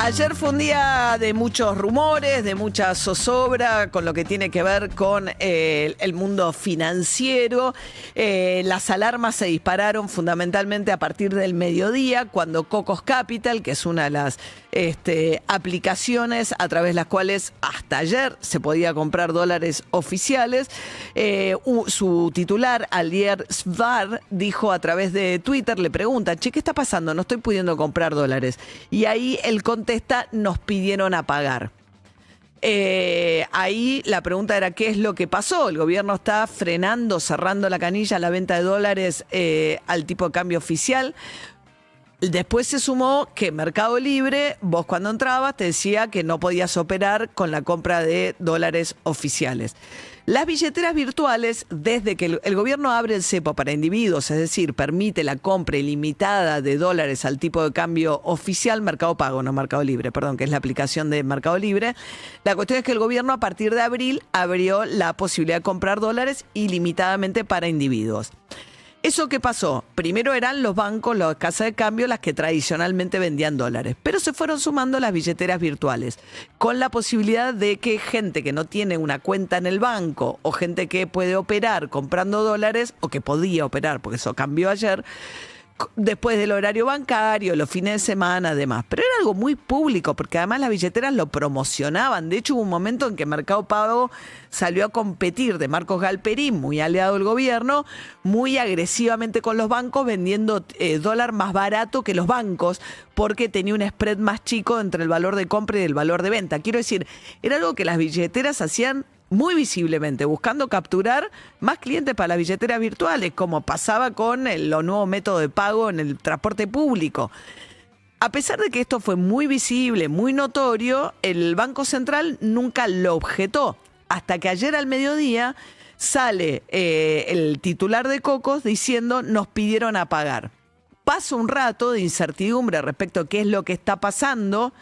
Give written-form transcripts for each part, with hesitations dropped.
Ayer fue un día de muchos rumores, de mucha zozobra con lo que tiene que ver con el mundo financiero. Las alarmas se dispararon fundamentalmente a partir del mediodía, cuando Cocos Capital, que es una de las aplicaciones a través de las cuales hasta ayer se podía comprar dólares oficiales, su titular, Alier Svar, dijo a través de Twitter, le pregunta, che, ¿qué está pasando? No estoy pudiendo comprar dólares. Y ahí él contesta, nos pidieron a pagar. Ahí la pregunta era, ¿qué es lo que pasó? El gobierno está frenando, cerrando la canilla a la venta de dólares al tipo de cambio oficial. Después se sumó que Mercado Libre, vos cuando entrabas te decía que no podías operar con la compra de dólares oficiales. Las billeteras virtuales, desde que el gobierno abre el cepo para individuos, es decir, permite la compra ilimitada de dólares al tipo de cambio oficial, Mercado Pago, no Mercado Libre, perdón, que es la aplicación de Mercado Libre. La cuestión es que el gobierno a partir de abril abrió la posibilidad de comprar dólares ilimitadamente para individuos. ¿Eso qué pasó? Primero eran los bancos, las casas de cambio, las que tradicionalmente vendían dólares, pero se fueron sumando las billeteras virtuales, con la posibilidad de que gente que no tiene una cuenta en el banco o gente que puede operar comprando dólares, o que podía operar, porque eso cambió ayer, después del horario bancario, los fines de semana, además. Pero era algo muy público, porque además las billeteras lo promocionaban. De hecho, hubo un momento en que Mercado Pago salió a competir de Marcos Galperín, muy aliado del gobierno, muy agresivamente con los bancos, vendiendo dólar más barato que los bancos, porque tenía un spread más chico entre el valor de compra y el valor de venta. Quiero decir, era algo que las billeteras hacían muy visiblemente, buscando capturar más clientes para las billeteras virtuales, como pasaba con los nuevos métodos de pago en el transporte público. A pesar de que esto fue muy visible, muy notorio, el Banco Central nunca lo objetó, hasta que ayer al mediodía sale el titular de Cocos diciendo nos pidieron a pagar. Pasa un rato de incertidumbre respecto a qué es lo que está pasando,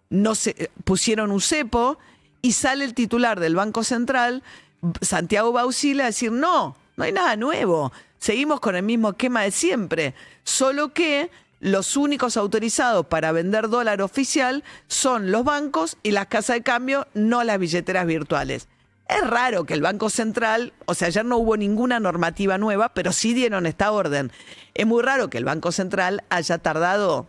no se pusieron un cepo, y sale el titular del Banco Central, Santiago Bauzile, a decir, no hay nada nuevo, seguimos con el mismo esquema de siempre, solo que los únicos autorizados para vender dólar oficial son los bancos y las casas de cambio, no las billeteras virtuales. Es raro que el Banco Central, o sea, ayer no hubo ninguna normativa nueva, pero sí dieron esta orden. Es muy raro que el Banco Central haya tardado,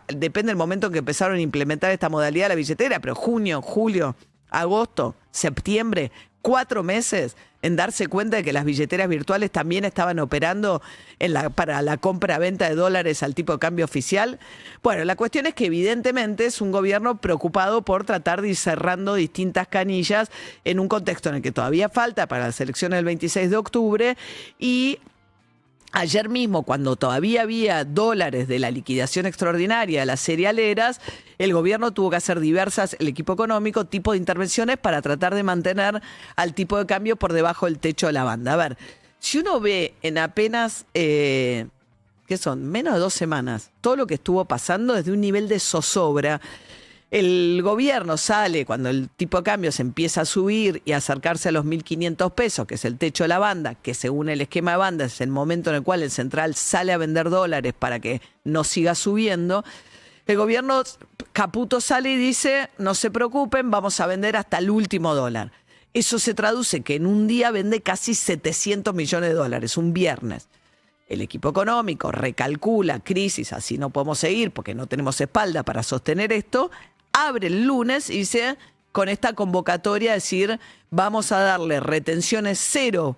depende del momento en que empezaron a implementar esta modalidad de la billetera, pero junio, julio, agosto, septiembre, 4 meses en darse cuenta de que las billeteras virtuales también estaban operando para la compra-venta de dólares al tipo de cambio oficial. Bueno, la cuestión es que evidentemente es un gobierno preocupado por tratar de ir cerrando distintas canillas en un contexto en el que todavía falta para las elecciones del 26 de octubre y ayer mismo, cuando todavía había dólares de la liquidación extraordinaria de las cerealeras, el gobierno tuvo que hacer el equipo económico, tipo de intervenciones para tratar de mantener al tipo de cambio por debajo del techo de la banda. A ver, si uno ve en apenas, ¿qué son? Menos de 2 semanas, todo lo que estuvo pasando desde un nivel de zozobra. El gobierno sale cuando el tipo de cambio se empieza a subir y a acercarse a los 1.500 pesos, que es el techo de la banda, que según el esquema de banda es el momento en el cual el central sale a vender dólares para que no siga subiendo. El gobierno Caputo sale y dice, no se preocupen, vamos a vender hasta el último dólar. Eso se traduce que en un día vende casi 700 millones de dólares, un viernes. El equipo económico recalcula, crisis, así no podemos seguir porque no tenemos espalda para sostener esto. Abre el lunes y dice, con esta convocatoria, decir, vamos a darle retenciones cero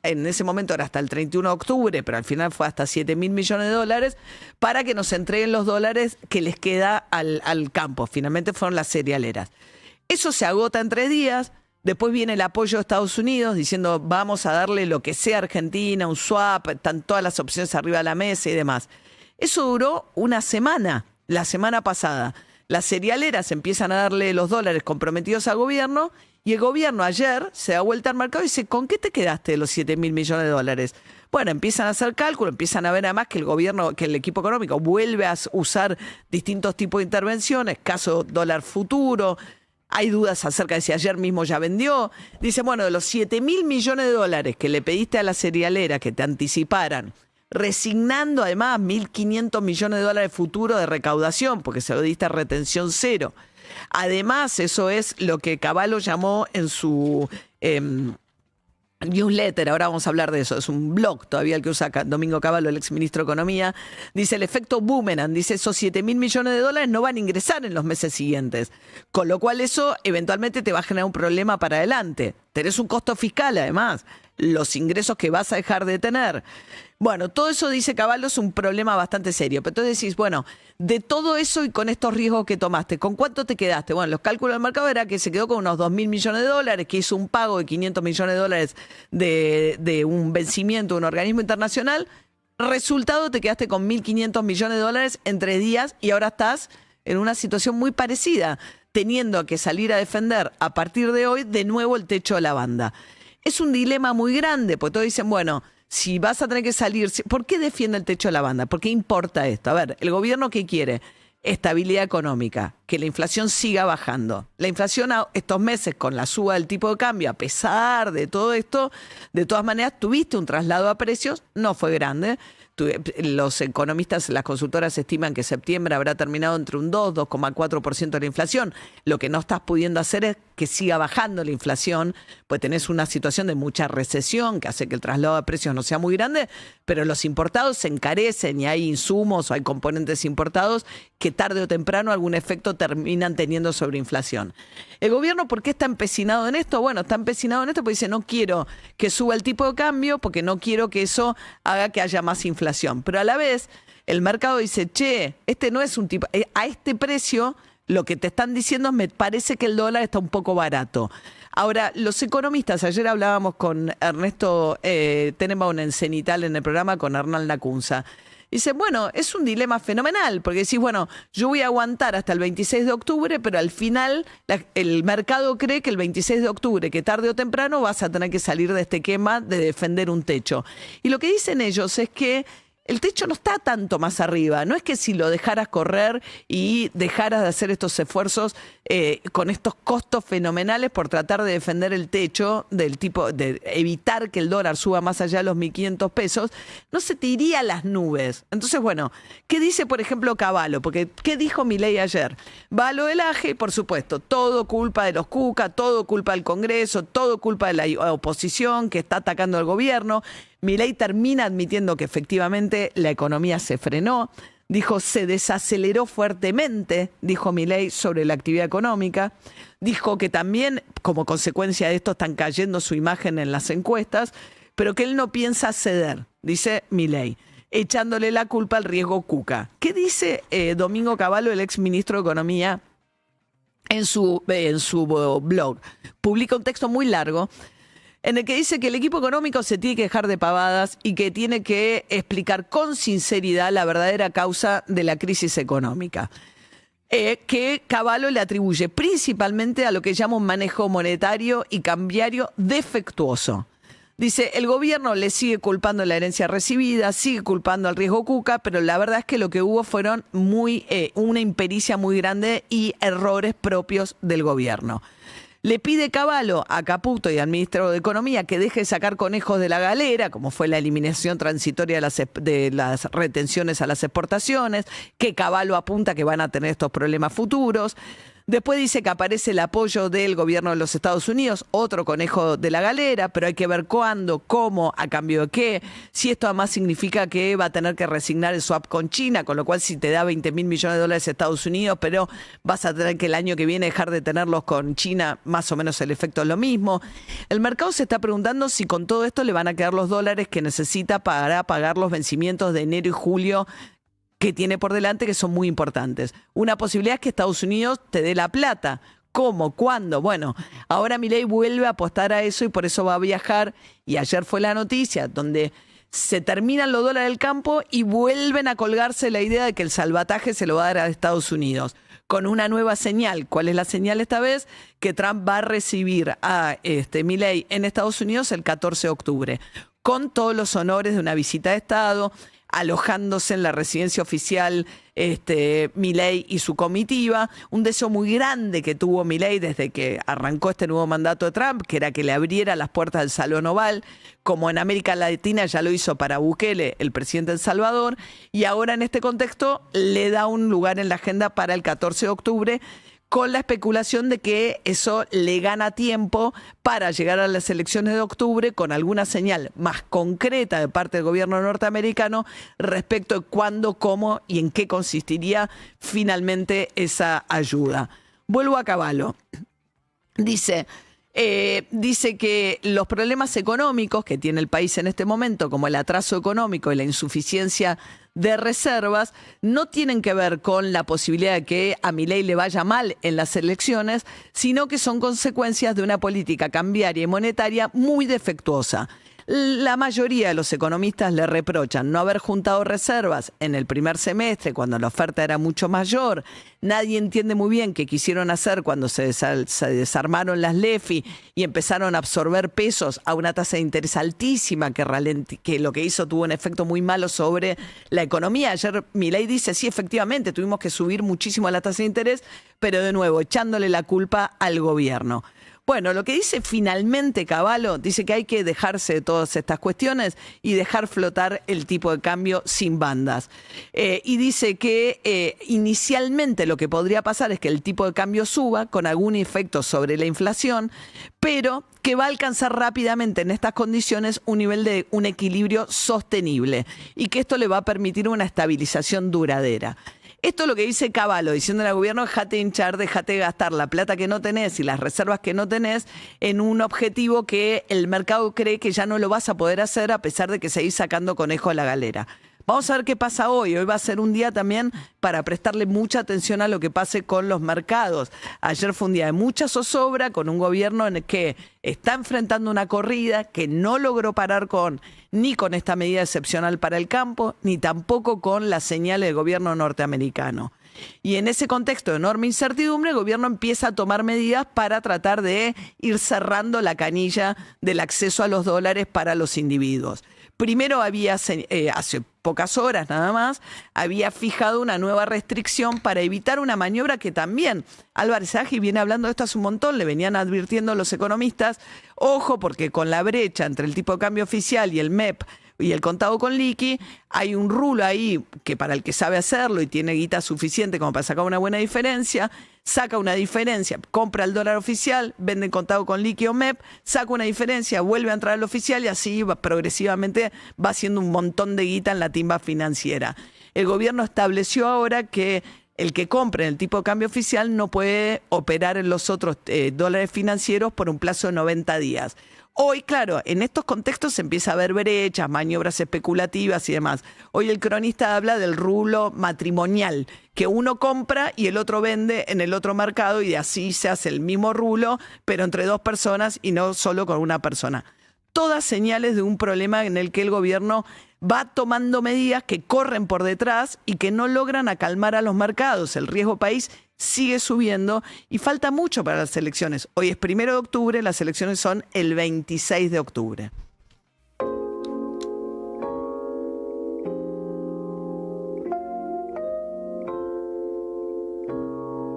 en ese momento era hasta el 31 de octubre, pero al final fue hasta 7.000 millones de dólares, para que nos entreguen los dólares que les queda al campo. Finalmente fueron las cerealeras. Eso se agota en 3 días. Después viene el apoyo de Estados Unidos diciendo, vamos a darle lo que sea a Argentina, un swap, están todas las opciones arriba de la mesa y demás. Eso duró una semana, la semana pasada. Las cerealeras empiezan a darle los dólares comprometidos al gobierno y el gobierno ayer se da vuelta al mercado y dice, ¿con qué te quedaste de los 7.000 millones de dólares? Bueno, empiezan a hacer cálculo, empiezan a ver además que el equipo económico vuelve a usar distintos tipos de intervenciones, caso dólar futuro. Hay dudas acerca de si ayer mismo ya vendió. Dice, bueno, de los 7.000 millones de dólares que le pediste a la cerealera que te anticiparan resignando además 1.500 millones de dólares futuro de recaudación, porque se lo diste a retención cero. Además, eso es lo que Cavallo llamó en su newsletter, ahora vamos a hablar de eso, es un blog todavía el que usa Domingo Cavallo, el exministro de Economía, dice el efecto boomerang, dice esos 7.000 millones de dólares no van a ingresar en los meses siguientes, con lo cual eso eventualmente te va a generar un problema para adelante. Tenés un costo fiscal además, los ingresos que vas a dejar de tener. Bueno, todo eso, dice Cavallo, es un problema bastante serio. Pero entonces decís, bueno, de todo eso y con estos riesgos que tomaste, ¿con cuánto te quedaste? Bueno, los cálculos del mercado era que se quedó con unos 2.000 millones de dólares, que hizo un pago de 500 millones de dólares de un vencimiento de un organismo internacional. Resultado, te quedaste con 1.500 millones de dólares en 3 días y ahora estás en una situación muy parecida, teniendo que salir a defender a partir de hoy de nuevo el techo de la banda. Es un dilema muy grande, porque todos dicen, bueno, si vas a tener que salir, ¿por qué defiende el techo de la banda? ¿Por qué importa esto? A ver, ¿el gobierno qué quiere? Estabilidad económica, que la inflación siga bajando. La inflación estos meses con la suba del tipo de cambio, a pesar de todo esto, de todas maneras tuviste un traslado a precios, no fue grande. Los economistas, las consultoras estiman que septiembre habrá terminado entre un 2,4% de la inflación. Lo que no estás pudiendo hacer es que siga bajando la inflación, pues tenés una situación de mucha recesión que hace que el traslado de precios no sea muy grande, pero los importados se encarecen y hay insumos o hay componentes importados que tarde o temprano algún efecto terminan teniendo sobre inflación. ¿El gobierno por qué está empecinado en esto? Bueno, está empecinado en esto porque dice, no quiero que suba el tipo de cambio porque no quiero que eso haga que haya más inflación. Pero a la vez, el mercado dice, che, este no es un tipo, a este precio lo que te están diciendo me parece que el dólar está un poco barato. Ahora, los economistas, ayer hablábamos con Ernesto Tenenbaum en Cenital en el programa con Hernán Lacunza. Dice, bueno, es un dilema fenomenal, porque decís, bueno, yo voy a aguantar hasta el 26 de octubre, pero al final el mercado cree que el 26 de octubre, que tarde o temprano vas a tener que salir de este quema de defender un techo. Y lo que dicen ellos es que el techo no está tanto más arriba. No es que si lo dejaras correr y dejaras de hacer estos esfuerzos con estos costos fenomenales por tratar de defender el techo, del tipo de evitar que el dólar suba más allá de los 1.500 pesos, no se te iría a las nubes. Entonces, bueno, ¿qué dice, por ejemplo, Cavallo? Porque, ¿qué dijo Milei ayer? Va a lo del AGE, por supuesto, todo culpa de los Cuca, todo culpa del Congreso, todo culpa de la oposición que está atacando al gobierno. Milei termina admitiendo que efectivamente la economía se frenó. Dijo, se desaceleró fuertemente, dijo Milei, sobre la actividad económica. Dijo que también, como consecuencia de esto, están cayendo su imagen en las encuestas, pero que él no piensa ceder, dice Milei, echándole la culpa al riesgo Cuca. ¿Qué dice Domingo Cavallo, el ex ministro de Economía, en su blog? Publica un texto muy largo en el que dice que el equipo económico se tiene que dejar de pavadas y que tiene que explicar con sinceridad la verdadera causa de la crisis económica, que Cavallo le atribuye principalmente a lo que llama un manejo monetario y cambiario defectuoso. Dice, el gobierno le sigue culpando la herencia recibida, sigue culpando al riesgo Cuca, pero la verdad es que lo que hubo fueron una impericia muy grande y errores propios del gobierno. Le pide Cavallo a Caputo y al ministro de Economía que deje de sacar conejos de la galera, como fue la eliminación transitoria de las retenciones a las exportaciones, que Cavallo apunta que van a tener estos problemas futuros. Después dice que aparece el apoyo del gobierno de los Estados Unidos, otro conejo de la galera, pero hay que ver cuándo, cómo, a cambio de qué. Si esto además significa que va a tener que resignar el swap con China, con lo cual si te da 20.000 millones de dólares a Estados Unidos, pero vas a tener que el año que viene dejar de tenerlos con China, más o menos el efecto es lo mismo. El mercado se está preguntando si con todo esto le van a quedar los dólares que necesita para pagar los vencimientos de enero y julio que tiene por delante, que son muy importantes. Una posibilidad es que Estados Unidos te dé la plata. ¿Cómo? ¿Cuándo? Bueno, ahora Milei vuelve a apostar a eso y por eso va a viajar. Y ayer fue la noticia donde se terminan los dólares del campo y vuelven a colgarse la idea de que el salvataje se lo va a dar a Estados Unidos, con una nueva señal. ¿Cuál es la señal esta vez? Que Trump va a recibir a Milei en Estados Unidos el 14 de octubre, con todos los honores de una visita de Estado. alojándose en la residencia oficial Milei y su comitiva. Un deseo muy grande que tuvo Milei desde que arrancó este nuevo mandato de Trump, que era que le abriera las puertas del Salón Oval, como en América Latina ya lo hizo para Bukele, el presidente de El Salvador, y ahora en este contexto le da un lugar en la agenda para el 14 de octubre, con la especulación de que eso le gana tiempo para llegar a las elecciones de octubre con alguna señal más concreta de parte del gobierno norteamericano respecto de cuándo, cómo y en qué consistiría finalmente esa ayuda. Vuelvo a Cavallo. Dice que los problemas económicos que tiene el país en este momento, como el atraso económico y la insuficiencia de reservas, no tienen que ver con la posibilidad de que a Milei le vaya mal en las elecciones, sino que son consecuencias de una política cambiaria y monetaria muy defectuosa. La mayoría de los economistas le reprochan no haber juntado reservas en el primer semestre, cuando la oferta era mucho mayor. Nadie entiende muy bien qué quisieron hacer cuando se desarmaron las LEFI y empezaron a absorber pesos a una tasa de interés altísima, que lo que hizo tuvo un efecto muy malo sobre la economía. Ayer Milei dice, sí, efectivamente, tuvimos que subir muchísimo la tasa de interés, pero de nuevo, echándole la culpa al gobierno. Bueno, lo que dice finalmente Cavallo, dice que hay que dejarse de todas estas cuestiones y dejar flotar el tipo de cambio sin bandas. Y dice que inicialmente lo que podría pasar es que el tipo de cambio suba con algún efecto sobre la inflación, pero que va a alcanzar rápidamente en estas condiciones un nivel de un equilibrio sostenible y que esto le va a permitir una estabilización duradera. Esto es lo que dice Cavallo, diciéndole al gobierno, dejate hinchar, dejate gastar la plata que no tenés y las reservas que no tenés en un objetivo que el mercado cree que ya no lo vas a poder hacer a pesar de que seguís sacando conejos a la galera. Vamos a ver qué pasa hoy. Hoy va a ser un día también para prestarle mucha atención a lo que pase con los mercados. Ayer fue un día de mucha zozobra con un gobierno en el que está enfrentando una corrida que no logró parar ni con esta medida excepcional para el campo, ni tampoco con las señales del gobierno norteamericano. Y en ese contexto de enorme incertidumbre, el gobierno empieza a tomar medidas para tratar de ir cerrando la canilla del acceso a los dólares para los individuos. Primero hace pocas horas nada más, había fijado una nueva restricción para evitar una maniobra que también Álvarez Aggi viene hablando de esto hace un montón, le venían advirtiendo los economistas, ojo porque con la brecha entre el tipo de cambio oficial y el MEP y el contado con liqui, hay un rulo ahí que para el que sabe hacerlo y tiene guita suficiente como para sacar una buena diferencia, saca una diferencia, compra el dólar oficial, vende en contado con liqui o MEP, saca una diferencia, vuelve a entrar al oficial y así progresivamente va haciendo un montón de guita en la timba financiera. El gobierno estableció ahora que el que compre en el tipo de cambio oficial no puede operar en los otros dólares financieros por un plazo de 90 días. Hoy, claro, en estos contextos se empieza a ver brechas, maniobras especulativas y demás. Hoy el cronista habla del rublo matrimonial, que uno compra y el otro vende en el otro mercado y así se hace el mismo rublo, pero entre dos personas y no solo con una persona. Todas señales de un problema en el que el gobierno va tomando medidas que corren por detrás y que no logran acalmar a los mercados. El riesgo país sigue subiendo y falta mucho para las elecciones. Hoy es 1 de octubre, las elecciones son el 26 de octubre.